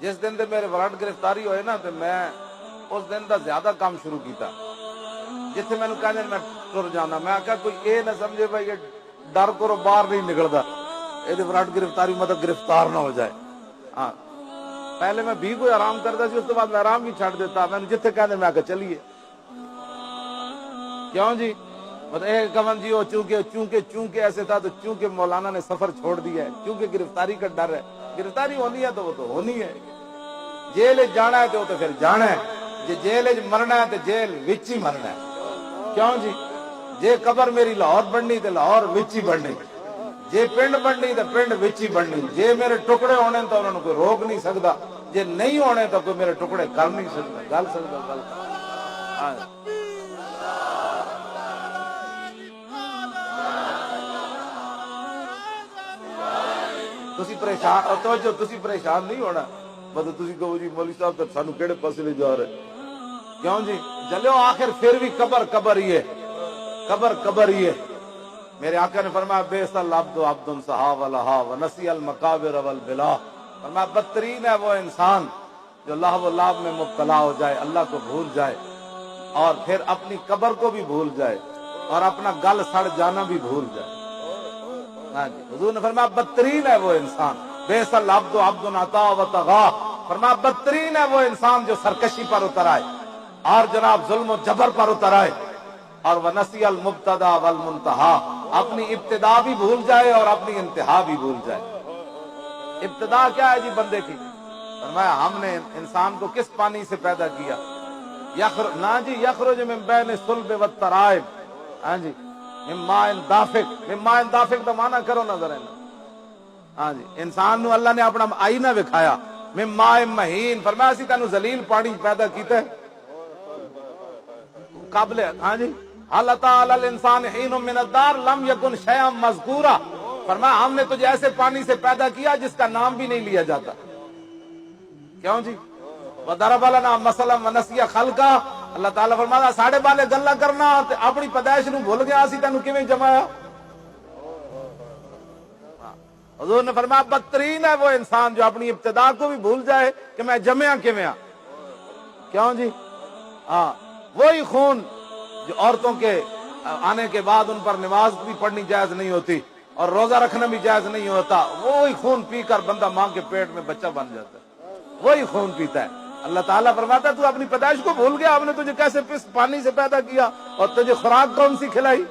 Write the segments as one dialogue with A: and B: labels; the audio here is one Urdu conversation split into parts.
A: جس دن تے میرے ورڈ گرفتاری ہوئے نا تے میں اس دن دا زیادہ کام شروع کیتا جتھے میں کہنے میں ٹر جانا میں کہا کوئی اے نہ سمجھے بھائی یہ ڈر کرو باہر نہیں نکلدا یہ ورڈ گرفتاری مطلب گرفتار نہ ہو جائے. ہاں پہلے میں بھی کوئی آرام کرتا سی اس کے بعد میں آرام بھی چھڑ دیتا میں جتھے کہنے میں آ چلیے کیوں جی مطلب ایک کمن جی وہ چونکہ ایسے تھا تو چونکہ مولانا نے سفر چھوڑ دیا ہے چونکہ گرفتاری کا ڈر ہے. گرفتاری ہونی ہے تو وہ تو ہونی ہے. جیل جانا ہے تو وہ تو پھر جانا ہے. جی جیل مرنا ہے تو جیل وچ ہی مرنا ہے. کیوں جی جے قبر میری لاہور بننی تو لاہور وچ ہی بننی جے پنڈ بننی تو پنڈ وچ ہی بننی. جے میرے ٹکڑے ہونے تو انہوں نے کوئی روک نہیں سکتا جے نہیں ہونے تو کوئی میرے ٹکڑے کر نہیں سکتا گل. تسی پریشان نہیں ہونا مطلب تسی کہو جی مولوی صاحب تو سانو کیڑے پاسے لے جا رہے کیوں جی جلو آخر پھر بھی قبر ہی ہے قبر ہی ہے. میرے آقا نے فرمایا بیس العبد عبد صحا ولہا ونسی المقابر والبلا. فرمایا بدترین ہے وہ انسان جو لہو و لعب میں مبتلا ہو جائے اللہ کو بھول جائے اور پھر اپنی قبر کو بھی بھول جائے اور اپنا گل سڑ جانا بھی بھول جائے. ہاں جی حضور نے فرمایا بدترین ہے وہ انسان بیس العبد عبد عطا و طغا. فرمایا بدترین ہے وہ انسان جو سرکشی پر اتر آئے اور جناب ظلم و جبر پر اتر آئے اور ونسی المبتدا والمنتہا اپنی ابتدا بھی بھول جائے اور اپنی انتہا بھی بھول جائے. ابتدا کیا ہے جی بندے کی فرمایا ہم نے انسان کو کس پانی سے پیدا کیا یخرج من بین صلب والترائب. ہاں جی ماء دافق دا معنی کرو نظر ہے. ہاں جی انسان نو اللہ نے اپنا آئینہ دکھایا من ماء مہین. فرمایا اسی تینو ذلیل پانی پیدا کیتا ہے قابل. ہاں جی حل تعالی الانسان حین من الدار لم یکن شیئا مذکورا. فرمایا ہم نے تجھے ایسے پانی سے پیدا کیا جس کا نام بھی نہیں لیا جاتا. کیوں جی وضرب لنا مثلا ونسی خلقا. اللہ تعالیٰ فرماتا ساڑھے بالے گلا کرنا اپنی پیدائش نو بھول گیا اسی تینو کیویں جمایا. حضور نے فرمایا بدترین ہے وہ انسان جو اپنی ابتدا کو بھی بھول جائے کہ میں جمیا کیویں. کیوں جی ہاں وہی خون جو عورتوں کے آنے کے بعد ان پر نماز بھی پڑھنی جائز نہیں ہوتی اور روزہ رکھنا بھی جائز نہیں ہوتا وہی خون پی کر بندہ ماں کے پیٹ میں بچہ بن جاتا ہے وہی خون پیتا ہے. اللہ تعالیٰ فرماتا ہے تو اپنی پیدائش کو بھول گیا ہم نے تجھے کیسے پانی سے پیدا کیا اور تجھے خوراک کون سی کھلائی.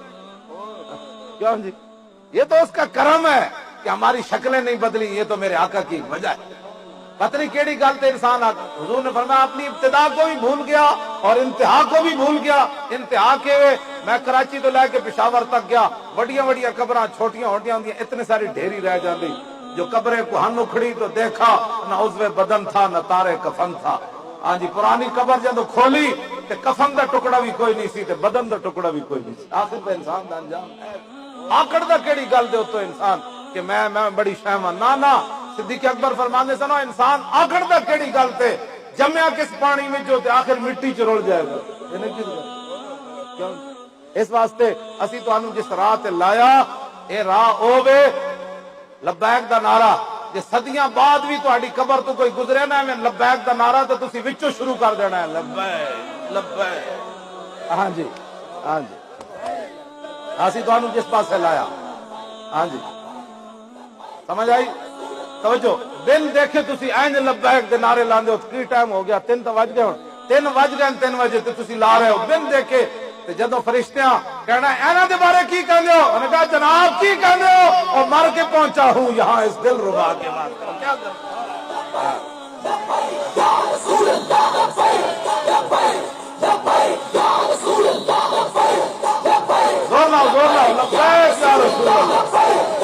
A: کیوں جی یہ تو اس کا کرم ہے کہ ہماری شکلیں نہیں بدلی یہ تو میرے آقا کی وجہ ہے. پتہ نہیں کیڑی گل تے انسان حضور نے فرمایا اپنی ابتدا کو بھی بھول گیا اور انتہا کو بھی بھول گیا. انتہا کے میں کراچی تو لے کے پشاور تک گیا بڑیاں قبراں چھوٹیاں ہوٹیاں ہوندیاں اتنے ساری ڈھیری رہ جاندی. جو قبریں کوہن اکھڑی تو دیکھا نہ عضو بدن تھا نہ تارے کفن تھا. ہاں جی پرانی قبر جدو کھولی تے کفن دا ٹکڑا بھی کوئی نہیں سی تے بدن دا ٹکڑا بھی کوئی نہیں سی. آخر تے انسان دا انجام ہے آکڑ دا کیڑی گل دے تو انسان کہ میں بڑی شہواں نہ صدیق اکبر فرماندے سن انسان آکڑ دا کیڑی گل تے جمیا کس پانی وچ تے آخر مٹی چ رل جائے گا. اس واسطے اسی تانوں جس راہ تے لایا اے راہ ہووے لبیک دا نعرہ جے صدیاں بعد بھی تہاڈی قبر تو کوئی گزرے نا میں لبیک دا نعرہ تو تسی وچوں شروع کر دینا ہے لبیک. ہاں جی اسی تانوں جس پاسے لایا. ہاں جی سمجھ آئی توجہ دن دیکھے تسی اینج لبیک دے نعرے لاندے ہو کی ٹائم ہو گیا 3 تو وج گئے ہن 3 بجے تے تسی لا رہے ہو دن دیکھے تے جدوں فرشتیاں کہنا اینا دے بارے کی کہندے ہو انہوں نے کہا جناب کی کہندے ہو اور مر کے پہنچا ہوں یہاں اس دل ربا کے بات کرو کیا زور لاؤ لبیک یا رسول اللہ